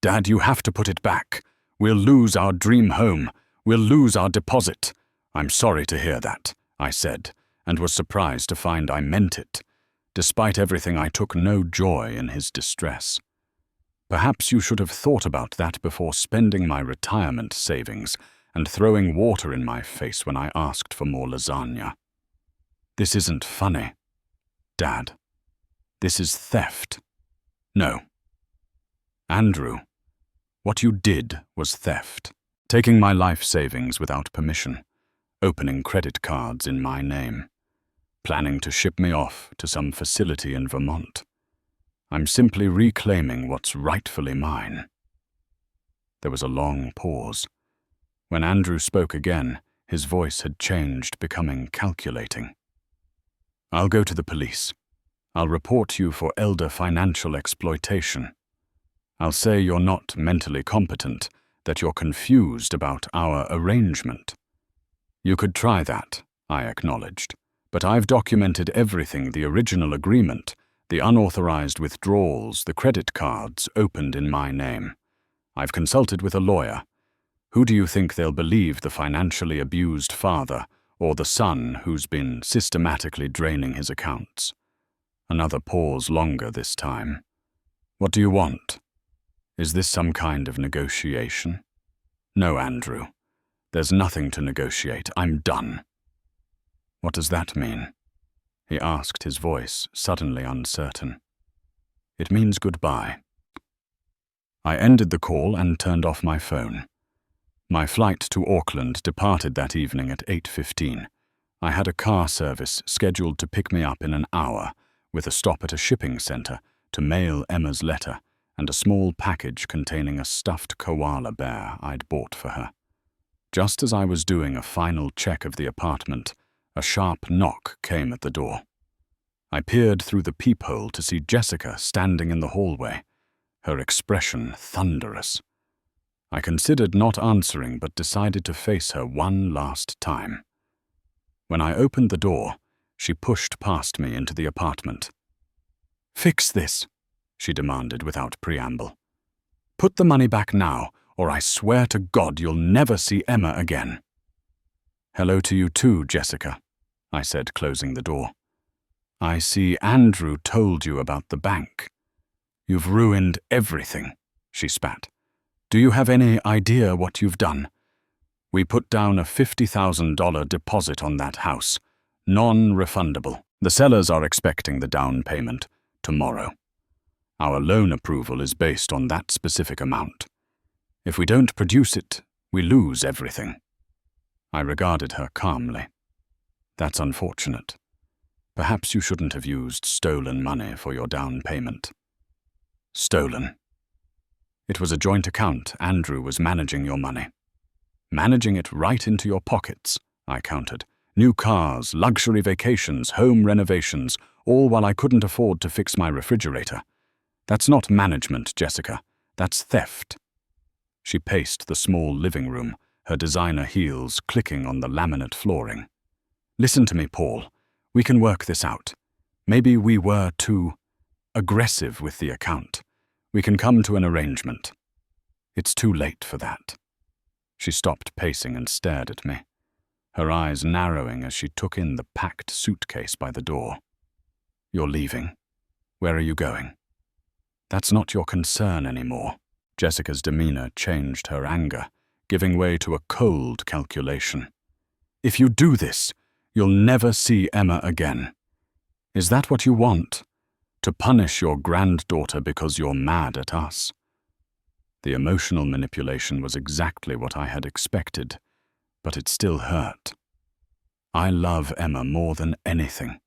"Dad, you have to put it back. We'll lose our dream home. We'll lose our deposit." "I'm sorry to hear that," I said, and was surprised to find I meant it. Despite everything, I took no joy in his distress. "Perhaps you should have thought about that before spending my retirement savings and throwing water in my face when I asked for more lasagna." "This isn't funny, Dad. This is theft." "No. Andrew, what you did was theft. Taking my life savings without permission, opening credit cards in my name, planning to ship me off to some facility in Vermont. I'm simply reclaiming what's rightfully mine." There was a long pause. When Andrew spoke again, his voice had changed, becoming calculating. "I'll go to the police. I'll report you for elder financial exploitation. I'll say you're not mentally competent, that you're confused about our arrangement." "You could try that," I acknowledged, "but I've documented everything, the original agreement, the unauthorized withdrawals, the credit cards opened in my name. I've consulted with a lawyer. Who do you think they'll believe, the financially abused father or the son who's been systematically draining his accounts?" Another pause, longer this time. "What do you want? Is this some kind of negotiation?" "No, Andrew. There's nothing to negotiate. I'm done." "What does that mean?" he asked, his voice suddenly uncertain. "It means goodbye." I ended the call and turned off my phone. My flight to Auckland departed that evening at 8:15. I had a car service scheduled to pick me up in an hour, with a stop at a shipping center to mail Emma's letter and a small package containing a stuffed koala bear I'd bought for her. Just as I was doing a final check of the apartment, a sharp knock came at the door. I peered through the peephole to see Jessica standing in the hallway, her expression thunderous. I considered not answering, but decided to face her one last time. When I opened the door, she pushed past me into the apartment. "Fix this," she demanded without preamble. "Put the money back now, or I swear to God you'll never see Emma again." "Hello to you too, Jessica," I said, closing the door. "I see Andrew told you about the bank. You've ruined everything," she spat. "Do you have any idea what you've done? We put down a $50,000 deposit on that house, non-refundable. The sellers are expecting the down payment tomorrow. Our loan approval is based on that specific amount. If we don't produce it, we lose everything." I regarded her calmly. "That's unfortunate. Perhaps you shouldn't have used stolen money for your down payment." "Stolen? It was a joint account. Andrew was managing your money." "Managing it right into your pockets," I countered. "New cars, luxury vacations, home renovations, all while I couldn't afford to fix my refrigerator. That's not management, Jessica. That's theft." She paced the small living room, her designer heels clicking on the laminate flooring. "Listen to me, Paul. We can work this out. Maybe we were too aggressive with the account. We can come to an arrangement." "It's too late for that." She stopped pacing and stared at me, her eyes narrowing as she took in the packed suitcase by the door. "You're leaving. Where are you going?" "That's not your concern anymore." Jessica's demeanor changed, her anger giving way to a cold calculation. "If you do this, you'll never see Emma again. Is that what you want? To punish your granddaughter because you're mad at us?" The emotional manipulation was exactly what I had expected, but it still hurt. I love Emma more than anything,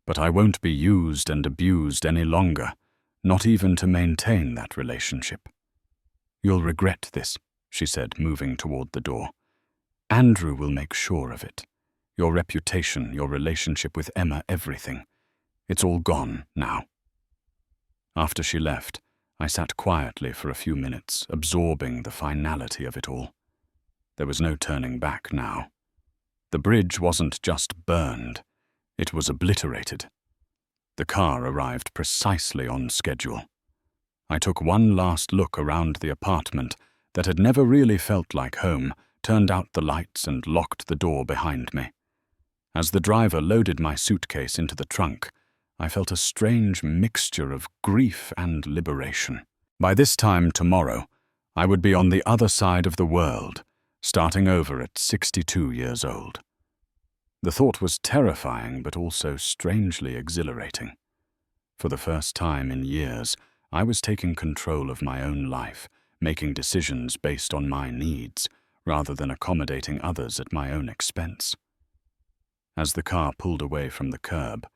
but I won't be used and abused any longer, not even to maintain that relationship. "You'll regret this," she said, moving toward the door. "Andrew will make sure of it. Your reputation, your relationship with Emma, everything. It's all gone now." After she left, I sat quietly for a few minutes, absorbing the finality of it all. There was no turning back now. The bridge wasn't just burned, It was obliterated. The car arrived precisely on schedule. I took one last look around the apartment that had never really felt like home, turned out the lights and locked the door behind me. As the driver loaded my suitcase into the trunk, I felt a strange mixture of grief and liberation. By this time tomorrow, I would be on the other side of the world, starting over at 62 years old. The thought was terrifying, but also strangely exhilarating. For the first time in years, I was taking control of my own life, making decisions based on my needs, rather than accommodating others at my own expense. As the car pulled away from the curb,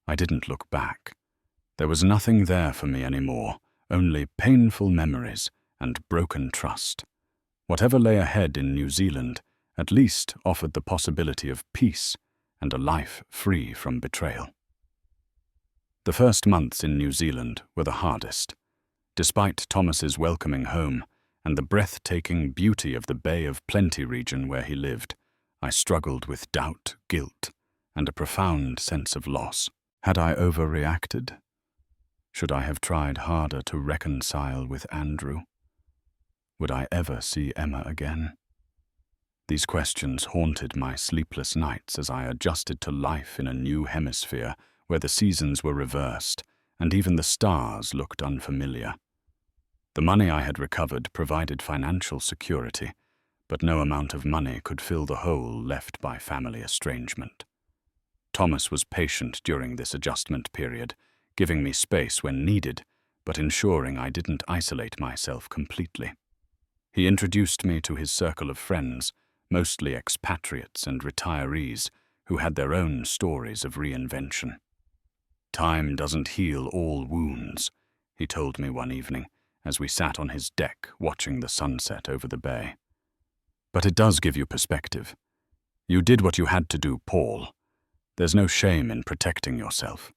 I didn't look back. There was nothing there for me anymore, only painful memories and broken trust. Whatever lay ahead in New Zealand at least offered the possibility of peace and a life free from betrayal. The first months in New Zealand were the hardest. Despite Thomas's welcoming home and the breathtaking beauty of the Bay of Plenty region where he lived, I struggled with doubt, guilt, and a profound sense of loss. Had I overreacted? Should I have tried harder to reconcile with Andrew? Would I ever see Emma again? These questions haunted my sleepless nights as I adjusted to life in a new hemisphere where the seasons were reversed and even the stars looked unfamiliar. The money I had recovered provided financial security, but no amount of money could fill the hole left by family estrangement. Thomas was patient during this adjustment period, giving me space when needed, but ensuring I didn't isolate myself completely. He introduced me to his circle of friends, mostly expatriates and retirees, who had their own stories of reinvention. "Time doesn't heal all wounds," he told me one evening, as we sat on his deck watching the sunset over the bay. "But it does give you perspective. You did what you had to do, Paul. There's no shame in protecting yourself."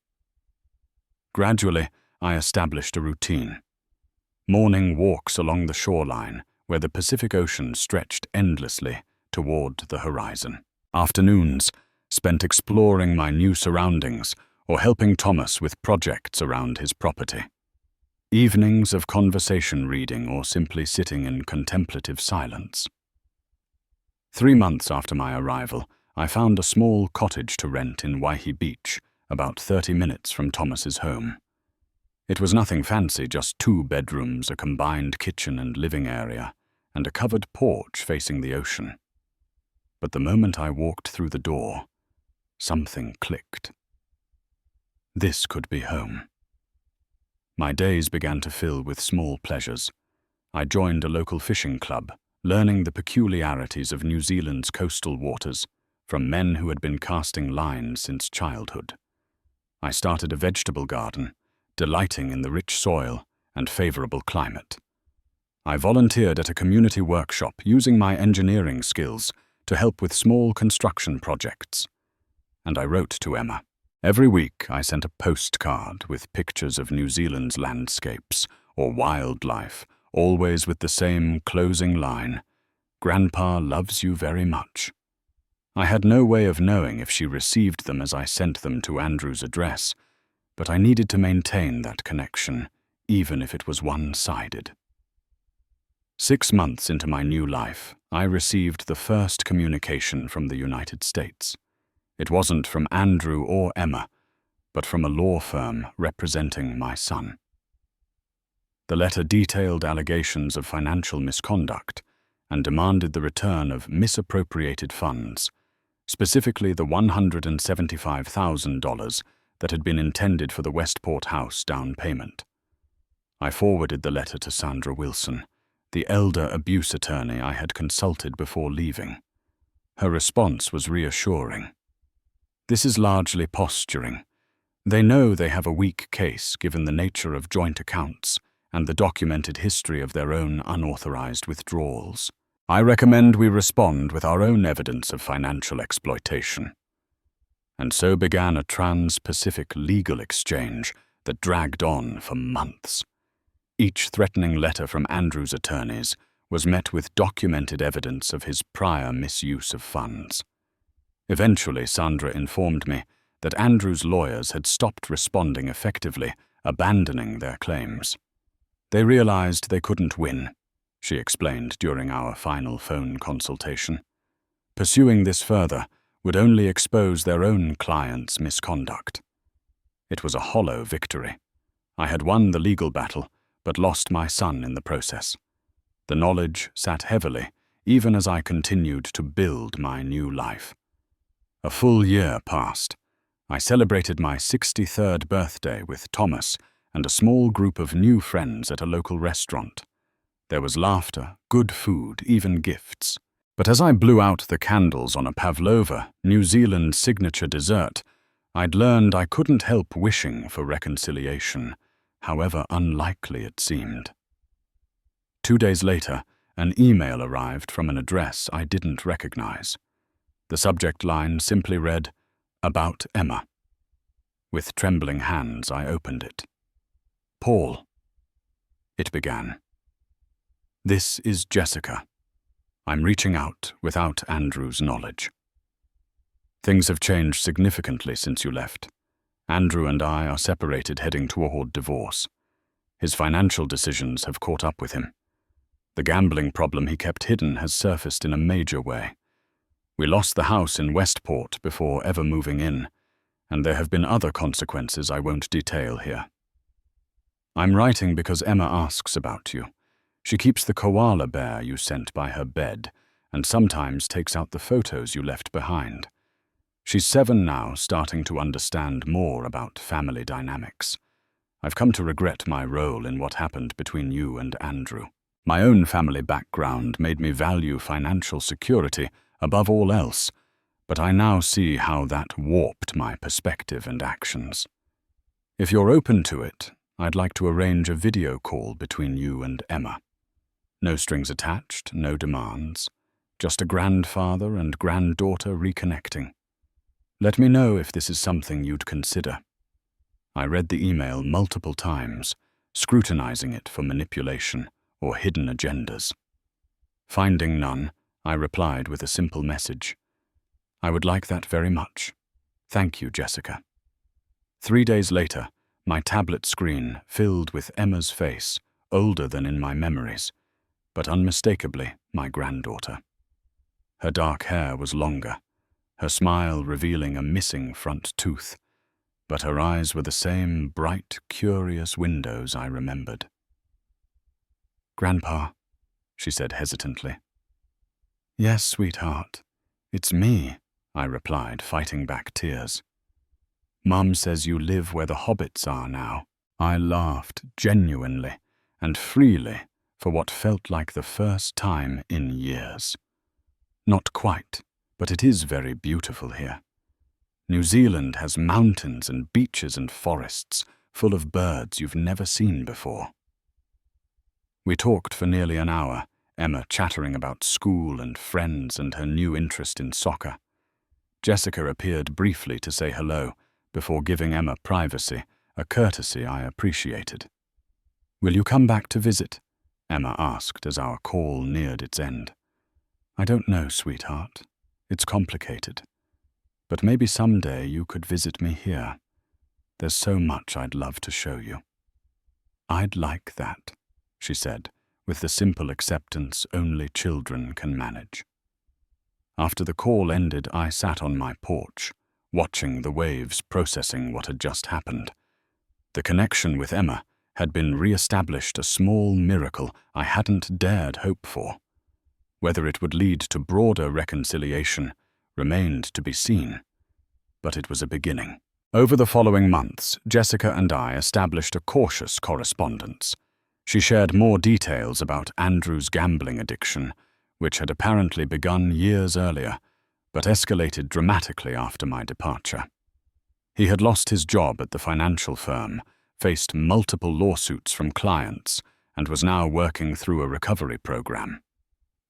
Gradually, I established a routine. Morning walks along the shoreline, where the Pacific Ocean stretched endlessly toward the horizon. Afternoons spent exploring my new surroundings or helping Thomas with projects around his property. Evenings of conversation reading or simply sitting in contemplative silence. 3 months after my arrival, I found a small cottage to rent in Waihi Beach, about 30 minutes from Thomas's home. It was nothing fancy, just 2 bedrooms, a combined kitchen and living area, and a covered porch facing the ocean. But the moment I walked through the door, something clicked. This could be home. My days began to fill with small pleasures. I joined a local fishing club, learning the peculiarities of New Zealand's coastal waters from men who had been casting lines since childhood. I started a vegetable garden, delighting in the rich soil and favorable climate. I volunteered at a community workshop using my engineering skills to help with small construction projects. And I wrote to Emma. Every week I sent a postcard with pictures of New Zealand's landscapes or wildlife, always with the same closing line, "Grandpa loves you very much." I had no way of knowing if she received them as I sent them to Andrew's address, but I needed to maintain that connection, even if it was one-sided. 6 months into my new life, I received the first communication from the United States. It wasn't from Andrew or Emma, but from a law firm representing my son. The letter detailed allegations of financial misconduct and demanded the return of misappropriated funds, specifically the $175,000 that had been intended for the Westport House down payment. I forwarded the letter to Sandra Wilson, the elder abuse attorney I had consulted before leaving. Her response was reassuring. "This is largely posturing. They know they have a weak case given the nature of joint accounts and the documented history of their own unauthorized withdrawals. I recommend we respond with our own evidence of financial exploitation." And so began a trans-Pacific legal exchange that dragged on for months. Each threatening letter from Andrew's attorneys was met with documented evidence of his prior misuse of funds. Eventually, Sandra informed me that Andrew's lawyers had stopped responding effectively, abandoning their claims. They realized they couldn't win, she explained during our final phone consultation. Pursuing this further would only expose their own client's misconduct. It was a hollow victory. I had won the legal battle, but lost my son in the process. The knowledge sat heavily, even as I continued to build my new life. A full year passed. I celebrated my 63rd birthday with Thomas and a small group of new friends at a local restaurant. There was laughter, good food, even gifts. But as I blew out the candles on a pavlova, New Zealand signature dessert, I'd learned I couldn't help wishing for reconciliation, however unlikely it seemed. 2 days later, an email arrived from an address I didn't recognize. The subject line simply read, "About Emma." With trembling hands, I opened it. "Paul," it began. "This is Jessica. I'm reaching out without Andrew's knowledge. Things have changed significantly since you left. Andrew and I are separated, heading toward divorce. His financial decisions have caught up with him. The gambling problem he kept hidden has surfaced in a major way. We lost the house in Westport before ever moving in, and there have been other consequences I won't detail here. I'm writing because Emma asks about you. She keeps the koala bear you sent by her bed, and sometimes takes out the photos you left behind. She's 7 now, starting to understand more about family dynamics. I've come to regret my role in what happened between you and Andrew. My own family background made me value financial security above all else, but I now see how that warped my perspective and actions. If you're open to it, I'd like to arrange a video call between you and Emma. No strings attached, no demands, just a grandfather and granddaughter reconnecting. Let me know if this is something you'd consider." I read the email multiple times, scrutinizing it for manipulation or hidden agendas. Finding none, I replied with a simple message. "I would like that very much. Thank you, Jessica." 3 days later, my tablet screen filled with Emma's face, older than in my memories, but unmistakably my granddaughter. Her dark hair was longer, her smile revealing a missing front tooth, but her eyes were the same bright, curious windows I remembered. "Grandpa," she said hesitantly. "Yes, sweetheart, it's me," I replied, fighting back tears. "Mum says you live where the hobbits are now." I laughed genuinely and freely for what felt like the first time in years. "Not quite, but it is very beautiful here. New Zealand has mountains and beaches and forests full of birds you've never seen before." We talked for nearly an hour, Emma chattering about school and friends and her new interest in soccer. Jessica appeared briefly to say hello before giving Emma privacy, a courtesy I appreciated. "Will you come back to visit?" Emma asked as our call neared its end. "I don't know, sweetheart. It's complicated. But maybe someday you could visit me here. There's so much I'd love to show you." "I'd like that," she said, with the simple acceptance only children can manage. After the call ended, I sat on my porch, watching the waves processing what had just happened. The connection with Emma had been re-established, a small miracle I hadn't dared hope for. Whether it would lead to broader reconciliation remained to be seen, but it was a beginning. Over the following months, Jessica and I established a cautious correspondence. She shared more details about Andrew's gambling addiction, which had apparently begun years earlier, but escalated dramatically after my departure. He had lost his job at the financial firm, faced multiple lawsuits from clients, and was now working through a recovery program.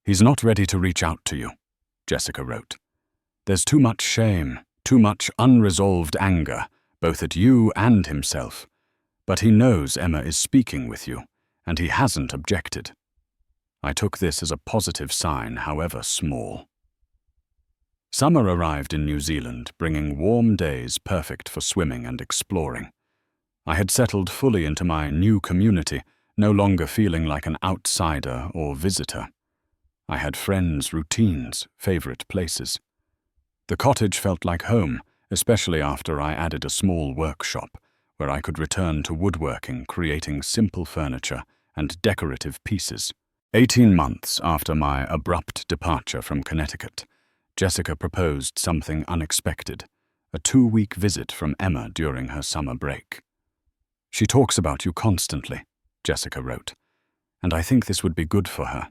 "He's not ready to reach out to you," Jessica wrote. "There's too much shame, too much unresolved anger, both at you and himself. But he knows Emma is speaking with you, and he hasn't objected." I took this as a positive sign, however small. Summer arrived in New Zealand, bringing warm days perfect for swimming and exploring. I had settled fully into my new community, no longer feeling like an outsider or visitor. I had friends, routines, favorite places. The cottage felt like home, especially after I added a small workshop, where I could return to woodworking, creating simple furniture and decorative pieces. 18 months after my abrupt departure from Connecticut, Jessica proposed something unexpected, a 2-week visit from Emma during her summer break. "She talks about you constantly," Jessica wrote, "and I think this would be good for her.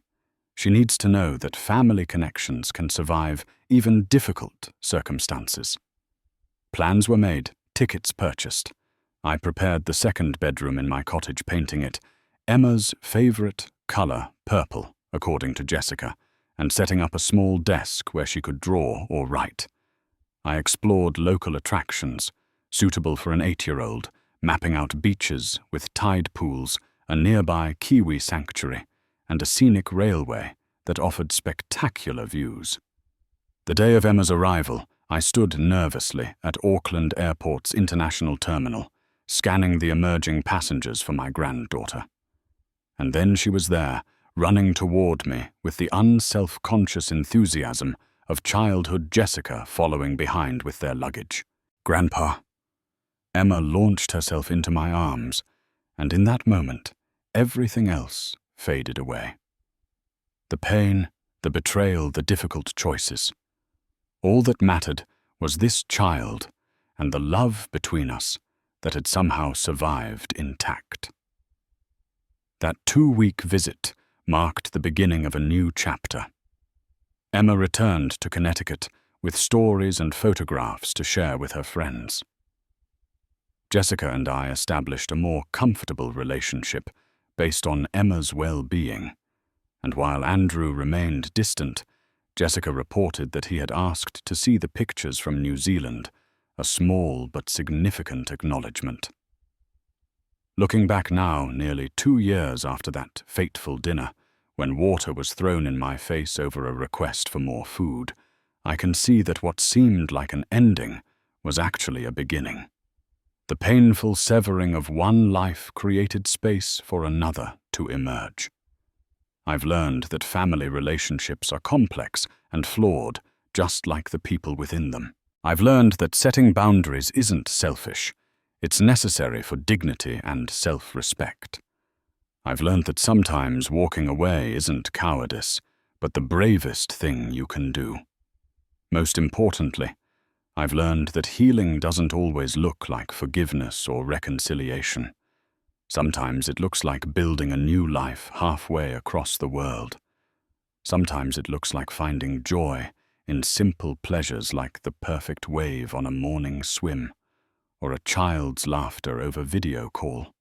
She needs to know that family connections can survive even difficult circumstances." Plans were made, tickets purchased. I prepared the second bedroom in my cottage, painting it Emma's favorite color, purple, according to Jessica, and setting up a small desk where she could draw or write. I explored local attractions, suitable for an 8-year-old, mapping out beaches with tide pools, a nearby Kiwi sanctuary, and a scenic railway that offered spectacular views. The day of Emma's arrival, I stood nervously at Auckland Airport's international terminal, scanning the emerging passengers for my granddaughter. And then she was there, running toward me with the unself-conscious enthusiasm of childhood Jessica following behind with their luggage. "Grandpa." Emma launched herself into my arms, and in that moment, everything else faded away. The pain, the betrayal, the difficult choices. All that mattered was this child and the love between us that had somehow survived intact. That 2-week visit marked the beginning of a new chapter. Emma returned to Connecticut with stories and photographs to share with her friends. Jessica and I established a more comfortable relationship based on Emma's well-being, and while Andrew remained distant, Jessica reported that he had asked to see the pictures from New Zealand, a small but significant acknowledgement. Looking back now, nearly 2 years after that fateful dinner, when water was thrown in my face over a request for more food, I can see that what seemed like an ending was actually a beginning. The painful severing of one life created space for another to emerge. I've learned that family relationships are complex and flawed, just like the people within them. I've learned that setting boundaries isn't selfish. It's necessary for dignity and self-respect. I've learned that sometimes walking away isn't cowardice, but the bravest thing you can do. Most importantly, I've learned that healing doesn't always look like forgiveness or reconciliation. Sometimes it looks like building a new life halfway across the world. Sometimes it looks like finding joy in simple pleasures like the perfect wave on a morning swim, or a child's laughter over video call.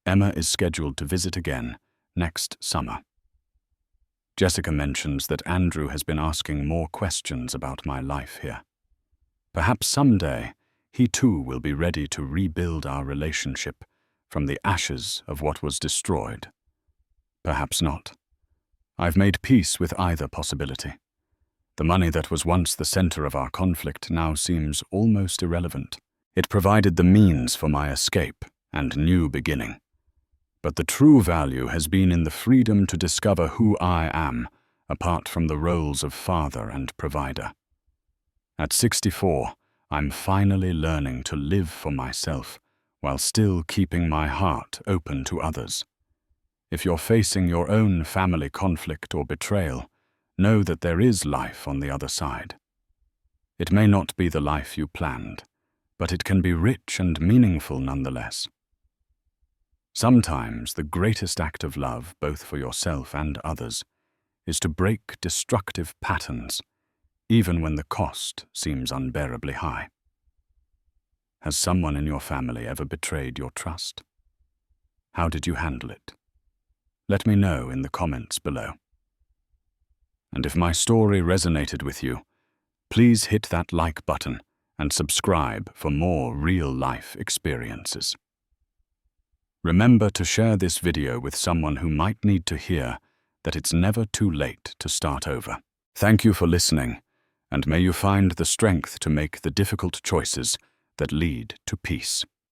Emma is scheduled to visit again next summer. Jessica mentions that Andrew has been asking more questions about my life here. Perhaps someday he too will be ready to rebuild our relationship from the ashes of what was destroyed. Perhaps not. I've made peace with either possibility. The money that was once the center of our conflict now seems almost irrelevant. It provided the means for my escape and new beginning. But the true value has been in the freedom to discover who I am, apart from the roles of father and provider. At 64, I'm finally learning to live for myself, while still keeping my heart open to others. If you're facing your own family conflict or betrayal, know that there is life on the other side. It may not be the life you planned, but it can be rich and meaningful nonetheless. Sometimes the greatest act of love, both for yourself and others, is to break destructive patterns, even when the cost seems unbearably high. Has someone in your family ever betrayed your trust? How did you handle it? Let me know in the comments below. And if my story resonated with you, please hit that like button and subscribe for more real-life experiences. Remember to share this video with someone who might need to hear that it's never too late to start over. Thank you for listening, and may you find the strength to make the difficult choices that lead to peace.